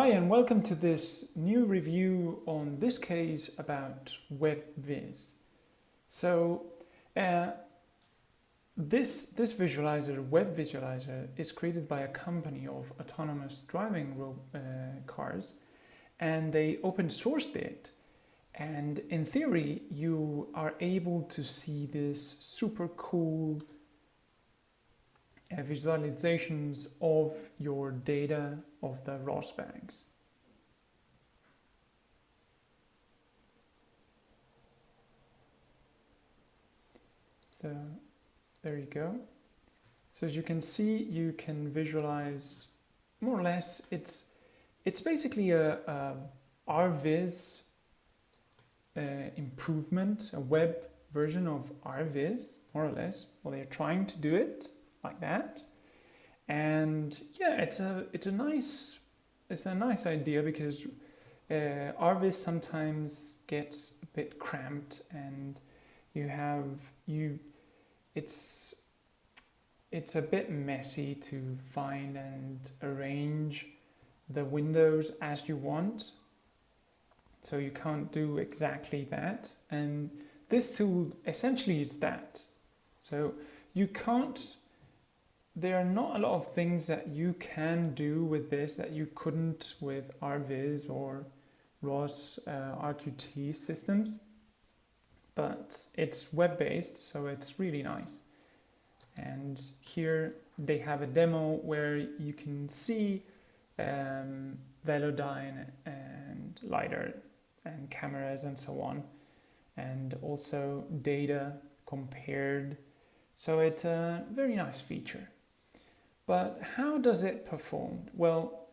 Hi and welcome to this new review on this case about WebFiz. So this visualizer, web visualizer, is created by a company of autonomous driving cars, and they open sourced it. And in theory, you are able to see this super cool visualizations of your data of the ROS bags. So there you go. So as you can see, you can visualize more or less. It's basically a RVIZ improvement, a web version of RVIZ, more or less. Well, they're trying to do it like that, and yeah, it's a nice idea because RVIZ sometimes gets a bit cramped, and it's a bit messy to find and arrange the windows as you want, so you can't do exactly that, and this tool essentially is that. So you can't, there are not a lot of things that you can do with this that you couldn't with RVIZ or ROS RQT systems, but it's web-based, so it's really nice. And here they have a demo where you can see Velodyne and LiDAR and cameras and so on, and also data compared. So it's a very nice feature. But how does it perform? Well,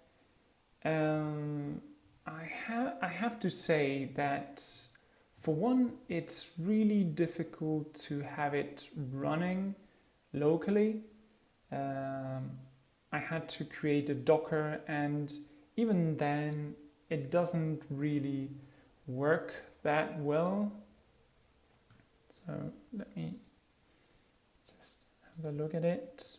I have to say that for one, it's really difficult to have it running locally. I had to create a Docker, and even then it doesn't really work that well. So let me just have a look at it.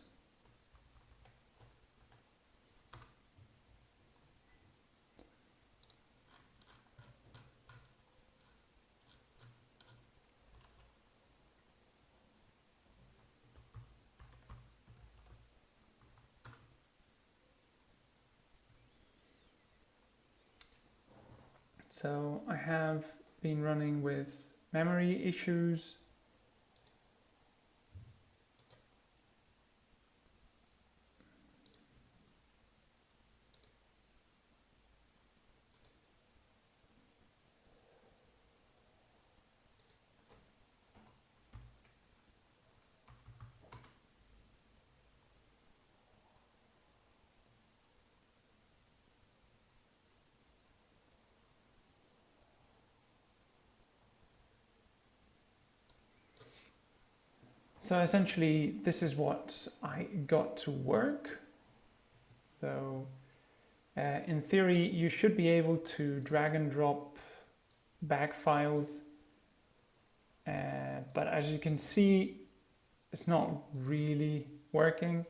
So I have been running with memory issues. So essentially, this is what I got to work. So in theory, you should be able to drag and drop bag files. But as you can see, it's not really working.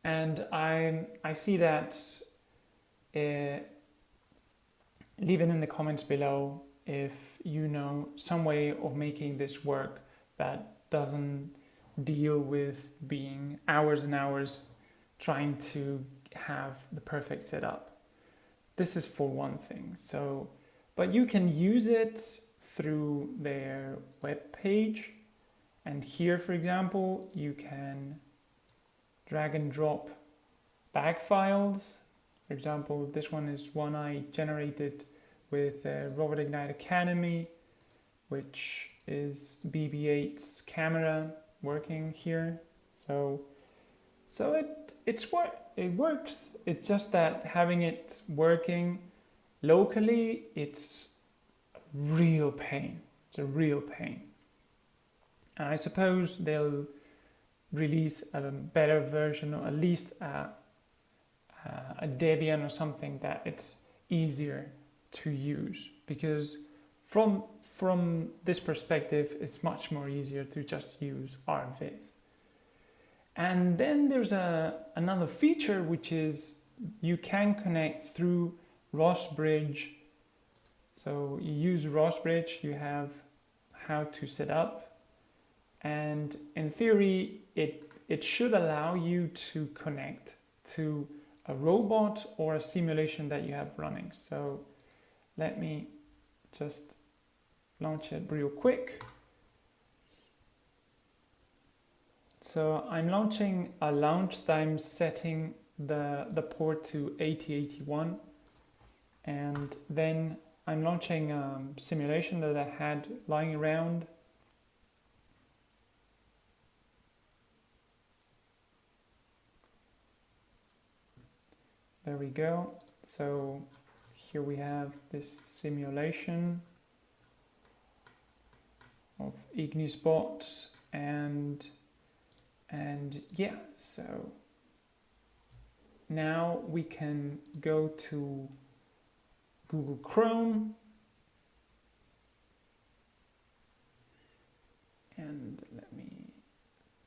And I see that, leave it in the comments below if you know some way of making this work that doesn't deal with being hours and hours trying to have the perfect setup. This is for one thing. So, but you can use it through their web page, and here, for example, you can drag and drop bag files. For example, this one is one I generated with Robot Ignite Academy, which is BB-8's camera working here. So it works. It's just that having it working locally, it's a real pain. It's a real pain. And I suppose they'll release a better version, or at least a Debian or something that it's easier to use, because from this perspective, it's much more easier to just use RVIZ. And then there's another feature, which is you can connect through ROS bridge. So you use ROS bridge, you have how to set up, and in theory it should allow you to connect to a robot or a simulation that you have running. So let me just launch it real quick. So I'm launching a launch time, setting the port to 8081, and then I'm launching a simulation that I had lying around. There we go. So here we have this simulation of Ignis bots, and yeah, so now we can go to Google Chrome and let me,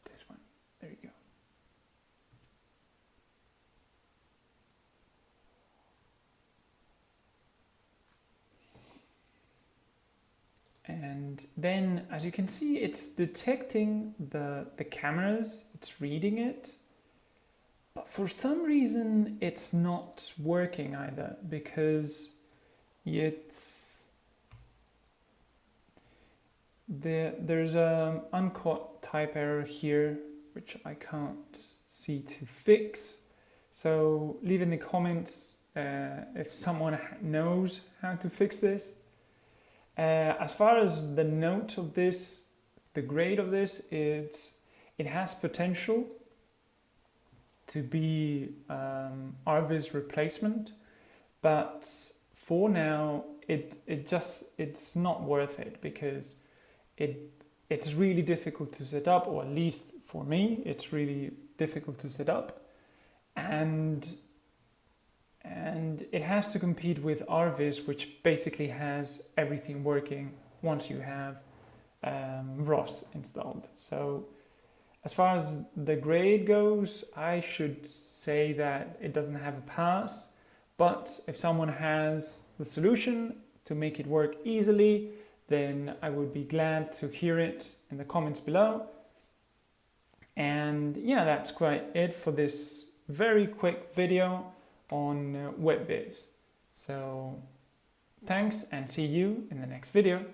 this one, there you go. And then, as you can see, it's detecting the cameras, it's reading it, but for some reason it's not working either, because there's an uncaught type error here, which I can't see to fix. So leave in the comments if someone knows how to fix this. As far as the note of this, the grade of this, it has potential to be RVIZ replacement, but for now it's not worth it, because it's really difficult to set up, or at least for me it's really difficult to set up, and it has to compete with RVIZ, which basically has everything working once you have ROS installed. So as far as the grade goes, I should say that it doesn't have a pass, but if someone has the solution to make it work easily, then I would be glad to hear it in the comments below. And yeah, that's quite it for this very quick video on WebFiz. So thanks, and see you in the next video.